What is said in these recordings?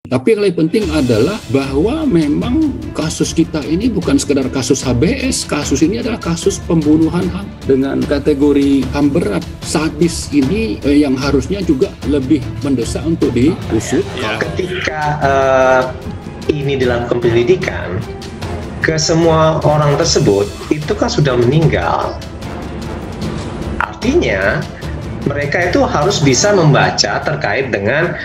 Tapi yang lebih penting adalah bahwa memang kasus kita ini bukan sekedar kasus HBS. Kasus ini adalah kasus pembunuhan HAM dengan kategori HAM berat. Sadis ini yang harusnya juga lebih mendesak untuk diusut. Ketika ini dilakukan penyelidikan, ke semua orang tersebut itu kan sudah meninggal. Artinya mereka itu harus bisa membaca terkait dengan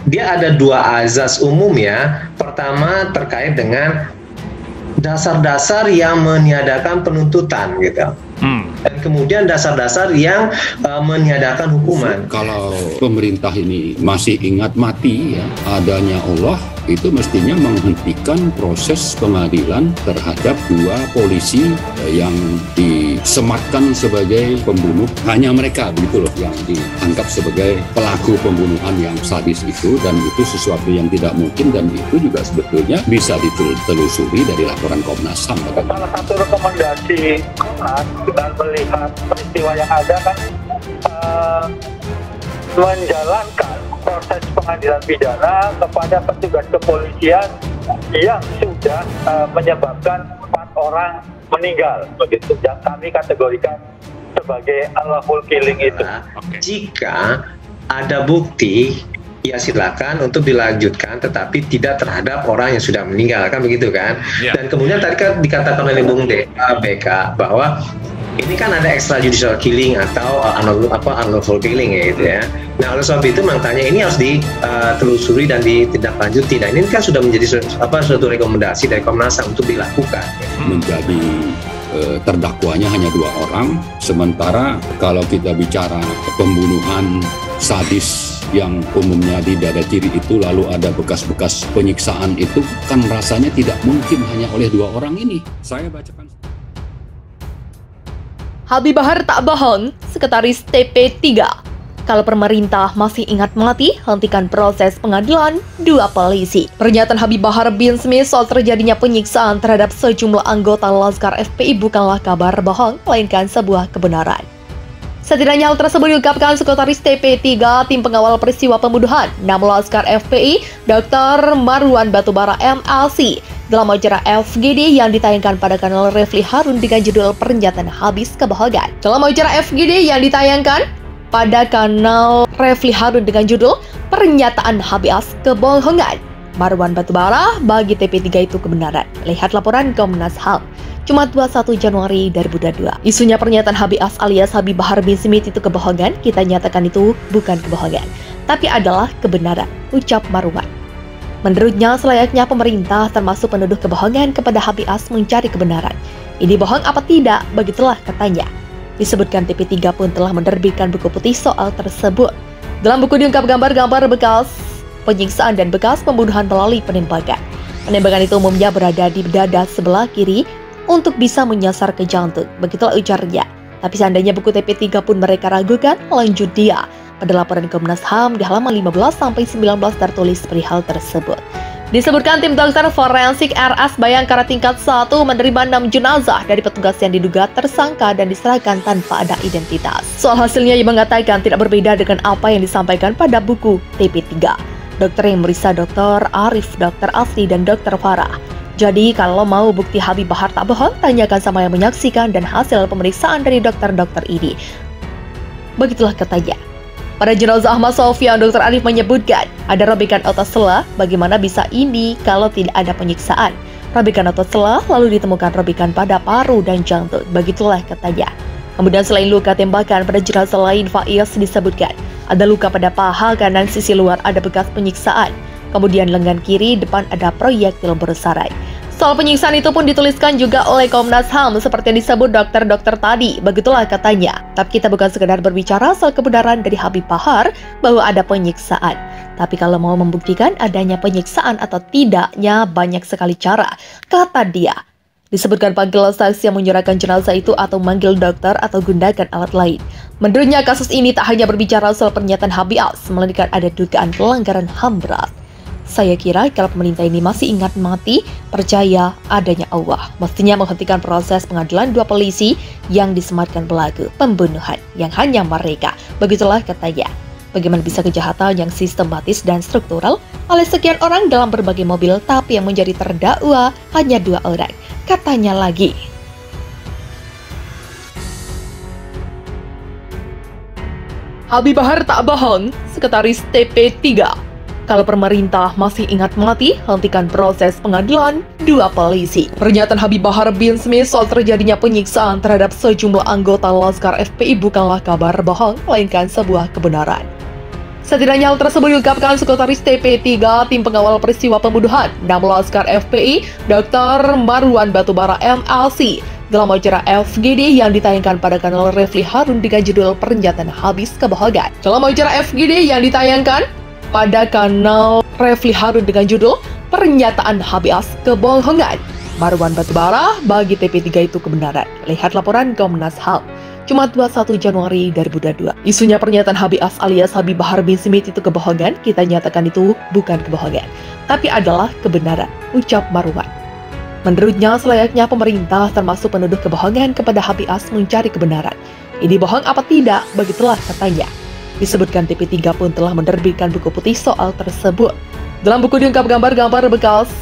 dia ada dua azas umum ya. Pertama terkait dengan dasar-dasar yang meniadakan penuntutan gitu. Dan kemudian dasar-dasar yang meniadakan hukuman. Kalau pemerintah ini masih ingat mati ya, adanya Allah, itu mestinya menghentikan proses pengadilan terhadap dua polisi yang disematkan sebagai pembunuh. Hanya mereka begitu loh yang dianggap sebagai pelaku pembunuhan yang sadis itu, dan itu sesuatu yang tidak mungkin, dan itu juga sebetulnya bisa ditelusuri dari laporan Komnas HAM. Salah satu rekomendasi Komnas dengan melihat peristiwa yang ada kan menjalankan proses pengadilan pidana kepada petugas kepolisian yang sudah menyebabkan 4 orang meninggal, begitu yang kami kategorikan sebagai unlawful killing itu. Jika ada bukti, ya silakan untuk dilanjutkan, tetapi tidak terhadap orang yang sudah meninggal, kan begitu kan? Dan kemudian tadi kan dikatakan oleh Bung BK bahwa ini kan ada extrajudicial killing atau unlawful killing ya gitu ya. Nah oleh sebab itu makanya ini harus ditelusuri dan ditindaklanjuti. Dan ini kan sudah menjadi suatu rekomendasi dari Komnas HAM untuk dilakukan. Menjadi terdakwanya hanya 2 orang, sementara kalau kita bicara pembunuhan sadis yang umumnya di dada kiri itu lalu ada bekas-bekas penyiksaan, itu kan rasanya tidak mungkin hanya oleh 2 orang ini. Saya bacakan. Habib Bahar tak bohong, Sekretaris TP3. Kalau pemerintah masih ingat mati, hentikan proses pengadilan 2 polisi. Pernyataan Habib Bahar bin Smith soal terjadinya penyiksaan terhadap sejumlah anggota Laskar FPI bukanlah kabar bohong, melainkan sebuah kebenaran. Setidaknya hal tersebut diungkapkan Sekretaris TP3 Tim Pengawal Peristiwa Pembunuhan 6 Laskar FPI, Dr. Marwan Batubara MLC, dalam acara FGD yang ditayangkan pada kanal Refli Harun dengan judul Pernyataan Habis Kebohongan. Dalam acara FGD yang ditayangkan pada kanal Refli Harun dengan judul Pernyataan Habis Kebohongan, Marwan Batubara bagi TP3 itu kebenaran. Lihat laporan Komnas HAM. Jumat 21 Januari 2022. Isunya pernyataan Habib alias Habib Bahar bin Smith itu kebohongan, kita nyatakan itu bukan kebohongan, tapi adalah kebenaran, ucap Marwan. Menurutnya, selayaknya pemerintah termasuk penuduh kebohongan kepada Habib mencari kebenaran. Ini bohong apa tidak? Begitulah katanya. Disebutkan TP3 pun telah menerbitkan buku putih soal tersebut. Dalam buku diungkap gambar-gambar bekas penyiksaan dan bekas pembunuhan melalui penembakan. Penembakan itu umumnya berada di dada sebelah kiri untuk bisa menyasar ke jantung. Begitulah ujarnya. Tapi seandainya buku TP3 pun mereka ragukan, lanjut dia. Pada laporan Komnas HAM di halaman 15-19 tertulis perihal tersebut. Disebutkan tim dokter forensik RS Bayangkara tingkat 1 menerima 6 jenazah dari petugas yang diduga tersangka dan diserahkan tanpa ada identitas. Soal hasilnya ia mengatakan tidak berbeda dengan apa yang disampaikan pada buku TP3. Dokter yang memeriksa Dr. Arif, Dr. Asli, dan Dr. Farah. Jadi kalau mau bukti Habib Bahar tak bohong, tanyakan sama yang menyaksikan dan hasil pemeriksaan dari dokter-dokter ini. Begitulah katanya. Pada jenazah Ahmad Sofyan, Dr. Arif menyebutkan ada robekan otot sela. Bagaimana bisa ini kalau tidak ada penyiksaan? Robekan otot sela lalu ditemukan robekan pada paru dan jantung. Begitulah katanya. Kemudian selain luka tembakan pada jenazah lain, Faiz disebutkan ada luka pada paha kanan sisi luar, ada bekas penyiksaan. Kemudian lengan kiri depan ada proyektil bersarai. Soal penyiksaan itu pun dituliskan juga oleh Komnas HAM seperti yang disebut dokter-dokter tadi. Begitulah katanya. Tapi kita bukan sekedar berbicara soal kebenaran dari Habib Bahar bahwa ada penyiksaan. Tapi kalau mau membuktikan adanya penyiksaan atau tidaknya banyak sekali cara, kata dia. Disebutkan panggil saksi yang menyerahkan jenazah itu atau manggil dokter atau gunakan alat lain. Menurutnya kasus ini tak hanya berbicara soal pernyataan Habib, melainkan ada dugaan pelanggaran HAM berat. Saya kira kalau pemerintah ini masih ingat mati, percaya adanya Allah, mestinya menghentikan proses pengadilan 2 polisi yang disematkan pelaku pembunuhan yang hanya mereka. Begitulah katanya. Bagaimana bisa kejahatan yang sistematis dan struktural oleh sekian orang dalam berbagai mobil, tapi yang menjadi terdakwa hanya 2 orang, katanya lagi. Habib Bahar tak bohong, Sekretaris TP3. Kalau pemerintah masih ingat mati, hentikan proses pengadilan 2 polisi. Pernyataan Habib Bahar bin Smith soal terjadinya penyiksaan terhadap sejumlah anggota Laskar FPI bukanlah kabar bohong, melainkan sebuah kebenaran. Setidaknya hal tersebut diungkapkan Sekretaris TP3 Tim Pengawal Peristiwa Pembunuhan 6 Laskar FPI, Dr. Marwan Batubara MLC, dalam acara FGD yang ditayangkan pada kanal Refli Harun dengan judul Pernyataan Habis Kebohongan. Dalam acara FGD yang ditayangkan pada kanal Refli Harun dengan judul Pernyataan Habis Kebohongan, Marwan Batubara bagi TP3 itu kebenaran. Lihat laporan Komnas HAM. Jumat 21 Januari 2022. Isunya pernyataan Habis alias Habib Bahar bin Smith itu kebohongan, kita nyatakan itu bukan kebohongan, tapi adalah kebenaran, ucap Marwan. Menurutnya, selayaknya pemerintah termasuk penuduh kebohongan kepada Habis mencari kebenaran. Ini bohong apa tidak? Begitulah katanya. Disebutkan TP3 pun telah menerbitkan buku putih soal tersebut. Dalam buku diungkap gambar-gambar bekas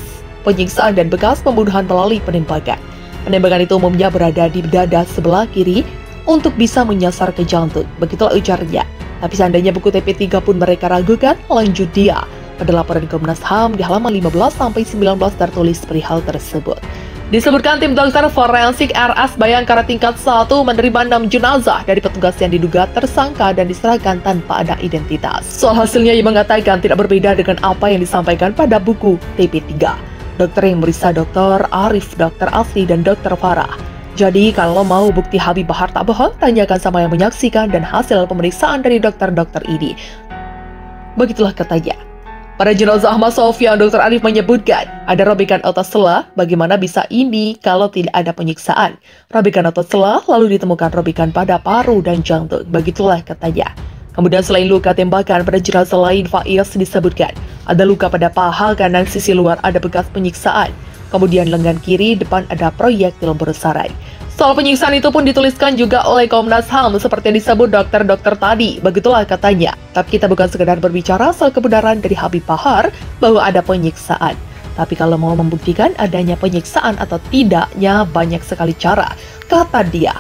penyiksaan dan bekas pembunuhan melalui penembakan. Penembakan itu umumnya berada di dada sebelah kiri untuk bisa menyasar ke jantung. Begitulah ujarnya. Tapi seandainya buku TP3 pun mereka ragukan, lanjut dia. Pada laporan Komnas HAM di halaman 15-19 tertulis perihal tersebut. Disebutkan tim dokter forensik RS Bayangkara tingkat 1 menerima 6 jenazah dari petugas yang diduga tersangka dan diserahkan tanpa ada identitas. Soal hasilnya ia mengatakan tidak berbeda dengan apa yang disampaikan pada buku TP3. Dokter yang meriksa Dr. Arif, Dr. Asli, dan Dr. Farah. Jadi kalau mau bukti Habib Bahar tak bohong, tanyakan sama yang menyaksikan dan hasil pemeriksaan dari dokter-dokter ini. Begitulah katanya. Pada jenazah Ahmad Sofyan, Dr. Arif menyebutkan ada robekan otot sela. Bagaimana bisa ini kalau tidak ada penyiksaan? Robekan otot sela lalu ditemukan robekan pada paru dan jantung. Begitulah katanya. Kemudian selain luka tembakan pada jenazah lain, Faiz disebutkan ada luka pada paha kanan sisi luar, ada bekas penyiksaan. Kemudian lengan kiri depan ada proyektil bersarai. Soal penyiksaan itu pun dituliskan juga oleh Komnas HAM seperti yang disebut dokter-dokter tadi. Begitulah katanya. Tapi kita bukan sekedar berbicara soal kebenaran dari Habib Bahar bahwa ada penyiksaan. Tapi kalau mau membuktikan adanya penyiksaan atau tidaknya banyak sekali cara, kata dia.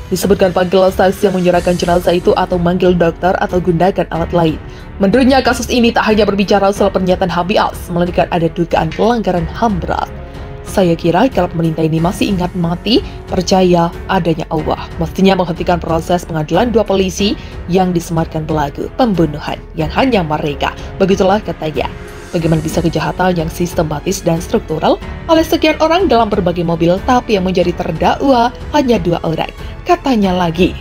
Disebutkan panggil saksi yang menyerahkan jenazah itu atau manggil dokter atau gunakan alat lain. Menurutnya kasus ini tak hanya berbicara soal pernyataan Habis, melainkan ada dugaan pelanggaran HAM berat. Saya kira kalau pemerintah ini masih ingat mati, percaya adanya Allah, mestinya menghentikan proses pengadilan 2 polisi yang disematkan pelaku pembunuhan yang hanya mereka. Begitulah katanya. Bagaimana bisa kejahatan yang sistematis dan struktural oleh sekian orang dalam berbagai mobil, tapi yang menjadi terdakwa hanya 2 orang, katanya lagi.